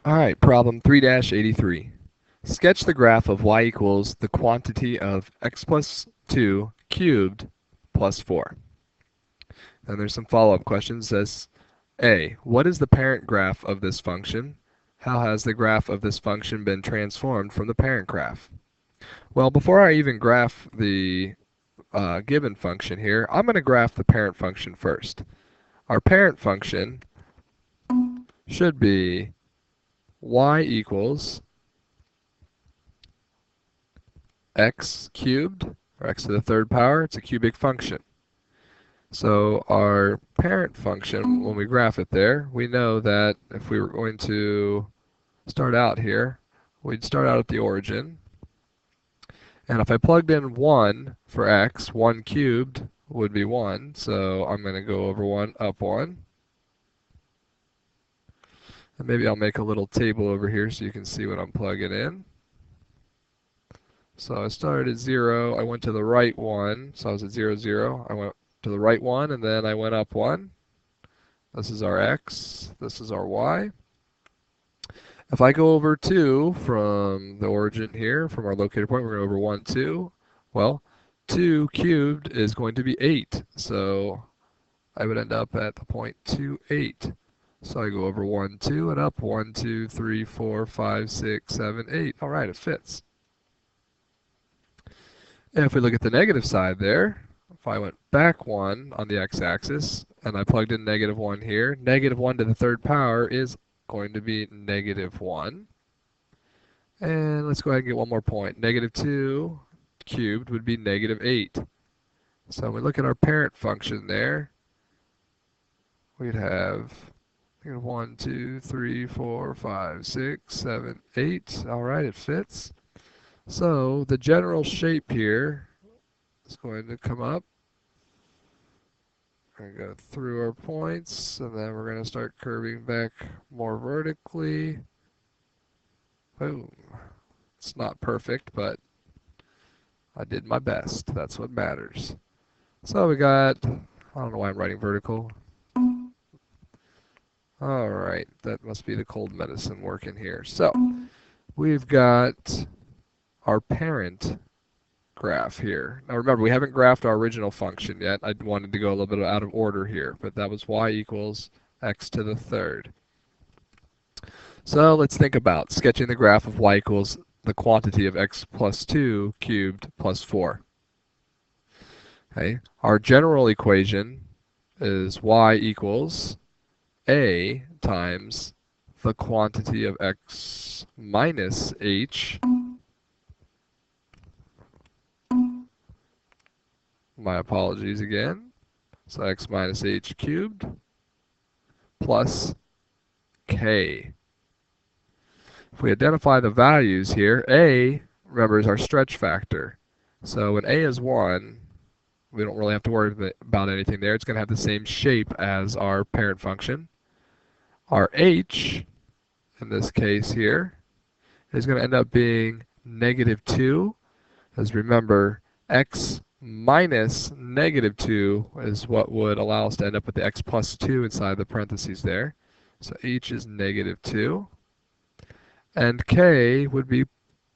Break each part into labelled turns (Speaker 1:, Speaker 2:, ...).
Speaker 1: Alright, problem 3-83. Sketch the graph of y equals the quantity of x plus 2 cubed plus 4. And there's some follow-up questions. It says, A, what is the parent graph of this function? How has the graph of this function been transformed from the parent graph? Well, before I even graph the given function here, I'm going to graph the parent function first. Our parent function should be y equals x cubed, or x to the third power. It's a cubic function. So our parent function, when we graph it there, we know that if we were going to start out here, we'd start out at the origin. And if I plugged in 1 for x, 1 cubed would be 1. So I'm going to go over 1, up 1. And maybe I'll make a little table over here so you can see what I'm plugging in. So I started at 0, I went to the right 1, so I was at 0, 0. I went to the right 1, and then I went up 1. This is our x, this is our y. If I go over 2 from the origin here, from our locator point, we're going over 1, 2. Well, 2 cubed is going to be 8, so I would end up at the point 2, 8. So I go over 1, 2, and up 1, 2, 3, 4, 5, 6, 7, 8. All right, it fits. And if we look at the negative side there, if I went back 1 on the x-axis and I plugged in negative 1 here, negative 1 to the third power is going to be negative 1. And let's go ahead and get one more point. Negative 2 cubed would be negative 8. So when we look at our parent function there, we'd have 1, 2, 3, 4, 5, 6, 7, 8. All right, it fits. So the general shape here is going to come up. We're going to go through our points, and then we're going to start curving back more vertically. Boom. It's not perfect, but I did my best. That's what matters. So we got, I don't know why I'm writing vertical. All right, that must be the cold medicine working here. So we've got our parent graph here. Now remember, we haven't graphed our original function yet. I wanted to go a little bit out of order here, but that was y equals x to the third. So let's think about sketching the graph of y equals the quantity of x plus 2 cubed plus 4. Okay, our general equation is y equals a times the quantity of x minus h. My apologies again. So x minus h cubed plus k. If we identify the values here, a, remember, is our stretch factor. So when a is 1, we don't really have to worry about anything there. It's going to have the same shape as our parent function. Our h, in this case here, is going to end up being negative 2. As remember, x minus negative 2 is what would allow us to end up with the x plus 2 inside the parentheses there. So h is negative 2. And k would be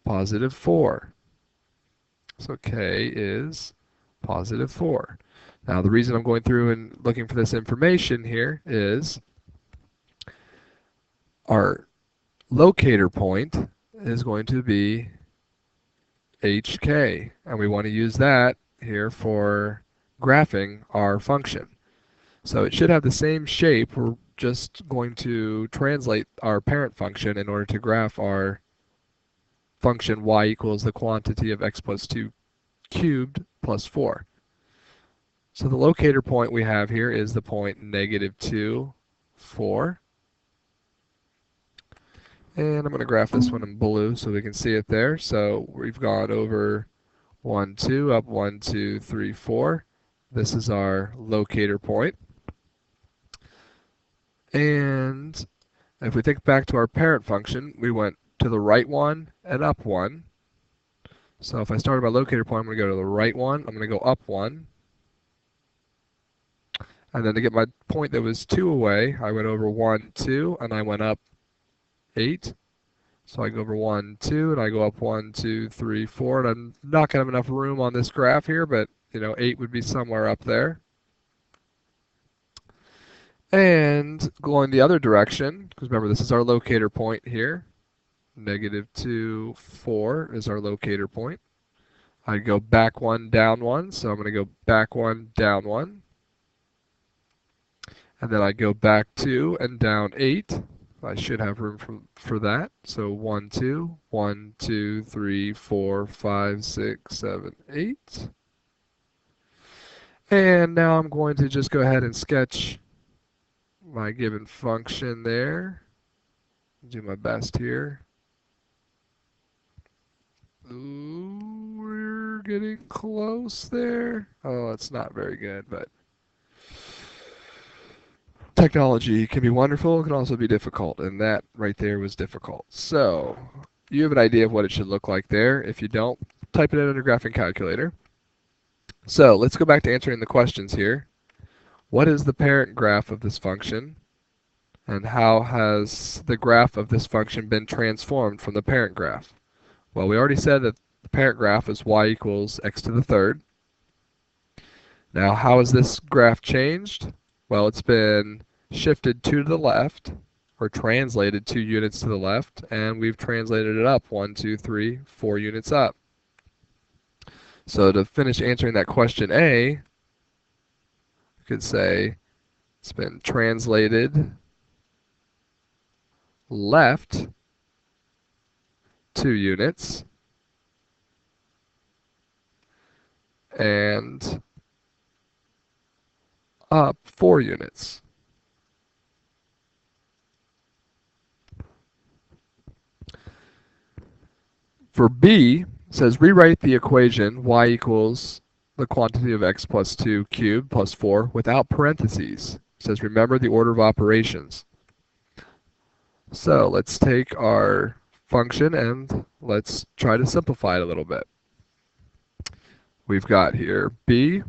Speaker 1: positive 4. So k is positive 4. Now the reason I'm going through and looking for this information here is our locator point is going to be hk, and we want to use that here for graphing our function. So it should have the same shape. We're just going to translate our parent function in order to graph our function y equals the quantity of x plus 2 cubed plus 4. So the locator point we have here is the point negative 2, 4. And I'm going to graph this one in blue so we can see it there. So we've gone over 1, 2, up 1, 2, 3, 4. This is our locator point. And if we think back to our parent function, we went to the right 1 and up 1. So if I started my locator point, I'm going to go to the right 1. I'm going to go up 1. And then to get my point that was 2 away, I went over 1, 2, and I went up 8. So I go over 1, 2, and I go up 1, 2, 3, 4, and I'm not going to have enough room on this graph here, but 8 would be somewhere up there. And going the other direction, because remember this is our locator point here. -2, 4 is our locator point. I go back 1, down 1, so I'm going to go back 1, down 1. And then I go back 2 and down 8. I should have room for that. So 1, 2, 1, 2, 3, 4, 5, 6, 7, 8. And now I'm going to just go ahead and sketch my given function there. Do my best here. Ooh, we're getting close there. Oh, it's not very good, but technology can be wonderful, it can also be difficult, and that right there was difficult. So you have an idea of what it should look like there. If you don't, type it in on your graphing calculator. So let's go back to answering the questions here. What is the parent graph of this function? And how has the graph of this function been transformed from the parent graph? Well, we already said that the parent graph is y equals x to the third. Now, how has this graph changed? Well, it's been shifted 2 to the left, or translated 2 units to the left, and we've translated it up 1, 2, 3, 4 units up. So to finish answering that question A, you could say it's been translated left 2 units and up 4 units. For B, it says rewrite the equation y equals the quantity of x plus 2 cubed plus 4 without parentheses. It says remember the order of operations. So let's take our function and let's try to simplify it a little bit. We've got here B,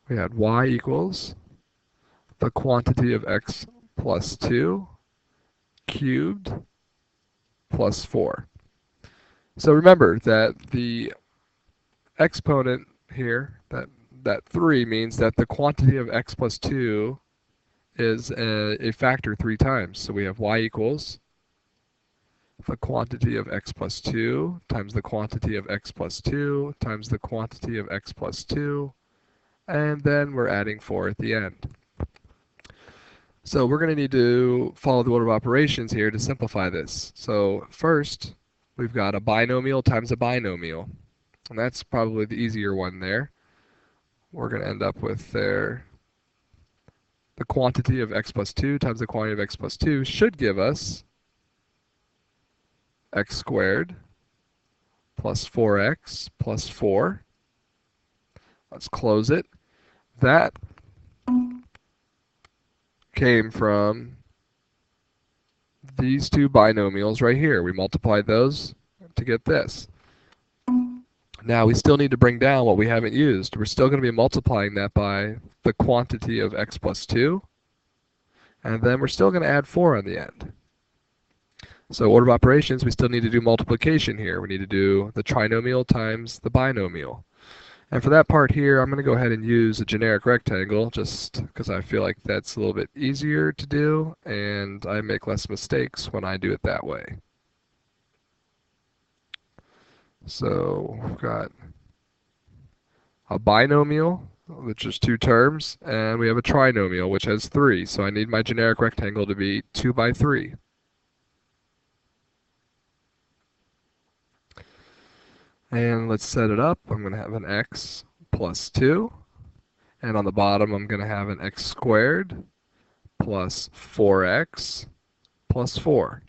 Speaker 1: we had y equals the quantity of x plus 2 cubed plus 4. So remember that the exponent here, that 3, means that the quantity of x plus 2 is a factor 3 times. So we have y equals the quantity of x plus 2 times the quantity of x plus 2 times the quantity of x plus 2, and then we're adding 4 at the end. So we're going to need to follow the order of operations here to simplify this. So first, we've got a binomial times a binomial, and that's probably the easier one there. We're going to end up with the quantity of x plus 2 times the quantity of x plus 2 should give us x squared plus 4x plus 4. Let's close it. That came from these two binomials right here. We multiplied those to get this. Now we still need to bring down what we haven't used. We're still going to be multiplying that by the quantity of x plus 2, and then we're still going to add 4 on the end. So order of operations, we still need to do multiplication here. We need to do the trinomial times the binomial. And for that part here, I'm going to go ahead and use a generic rectangle just because I feel like that's a little bit easier to do, and I make less mistakes when I do it that way. So we've got a binomial, which is 2 terms, and we have a trinomial, which has 3. So I need my generic rectangle to be 2 by 3. And let's set it up. I'm going to have an x plus 2. And on the bottom, I'm going to have an x squared plus 4x plus 4.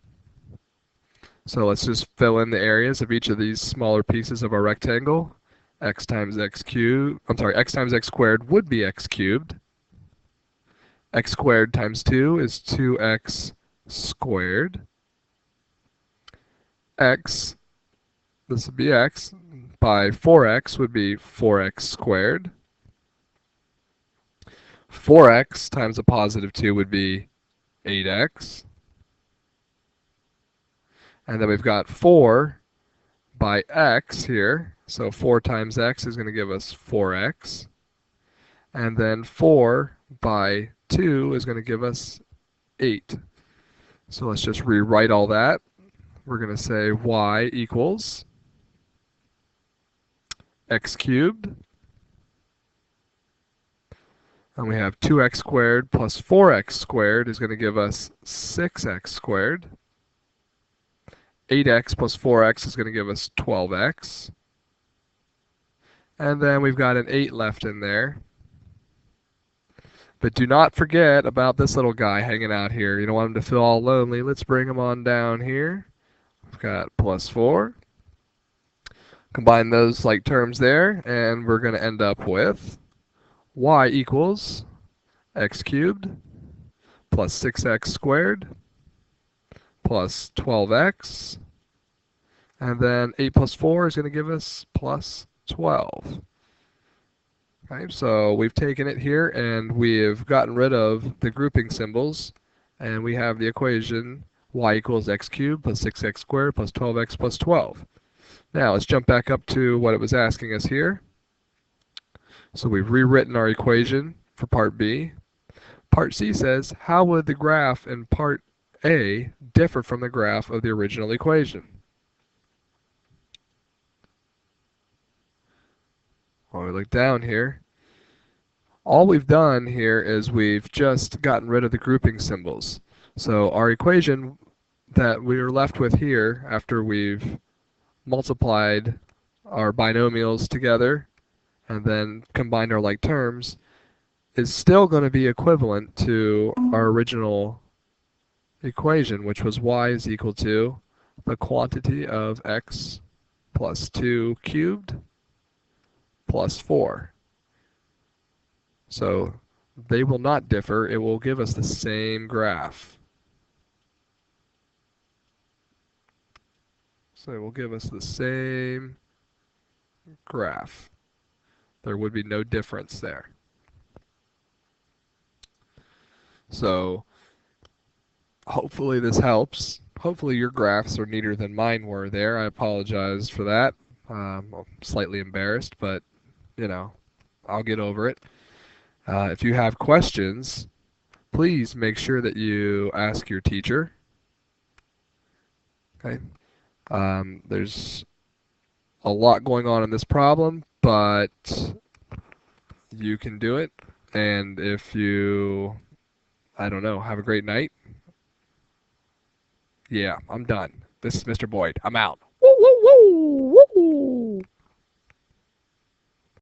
Speaker 1: So let's just fill in the areas of each of these smaller pieces of our rectangle. X times x times x squared would be x cubed. X squared times 2 is 2x squared. X, this would be x, by 4x would be 4x squared. 4x times a positive 2 would be 8x. And then we've got 4 by x here. So 4 times x is going to give us 4x. And then 4 by 2 is going to give us 8. So let's just rewrite all that. We're going to say y equals x cubed. And we have 2x squared plus 4x squared is going to give us 6x squared. 8x plus 4x is going to give us 12x. And then we've got an 8 left in there. But do not forget about this little guy hanging out here. You don't want him to feel all lonely. Let's bring him on down here. We've got plus 4. Combine those like terms there, and we're going to end up with y equals x cubed plus 6x squared plus 12x. And then 8 plus 4 is going to give us plus 12. Okay, so we've taken it here and we've gotten rid of the grouping symbols, and we have the equation y equals x cubed plus 6x squared plus 12x plus 12. Now let's jump back up to what it was asking us here. So we've rewritten our equation for part B. Part C says, how would the graph in part A differ from the graph of the original equation? When we look down here, all we've done here is we've just gotten rid of the grouping symbols. So our equation that we are left with here after we've multiplied our binomials together and then combined our like terms is still going to be equivalent to our original equation, which was y is equal to the quantity of x plus 2 cubed plus 4. So they will not differ. It will give us the same graph. So it will give us the same graph. There would be no difference there. So hopefully this helps. Hopefully your graphs are neater than mine were there. I apologize for that. I'm slightly embarrassed, but you know, I'll get over it. If you have questions, please make sure that you ask your teacher. Okay. There's a lot going on in this problem, but you can do it. And if you, I don't know, have a great night. Yeah, I'm done. This is Mr. Boyd. I'm out. Woo, woo, woo, woo.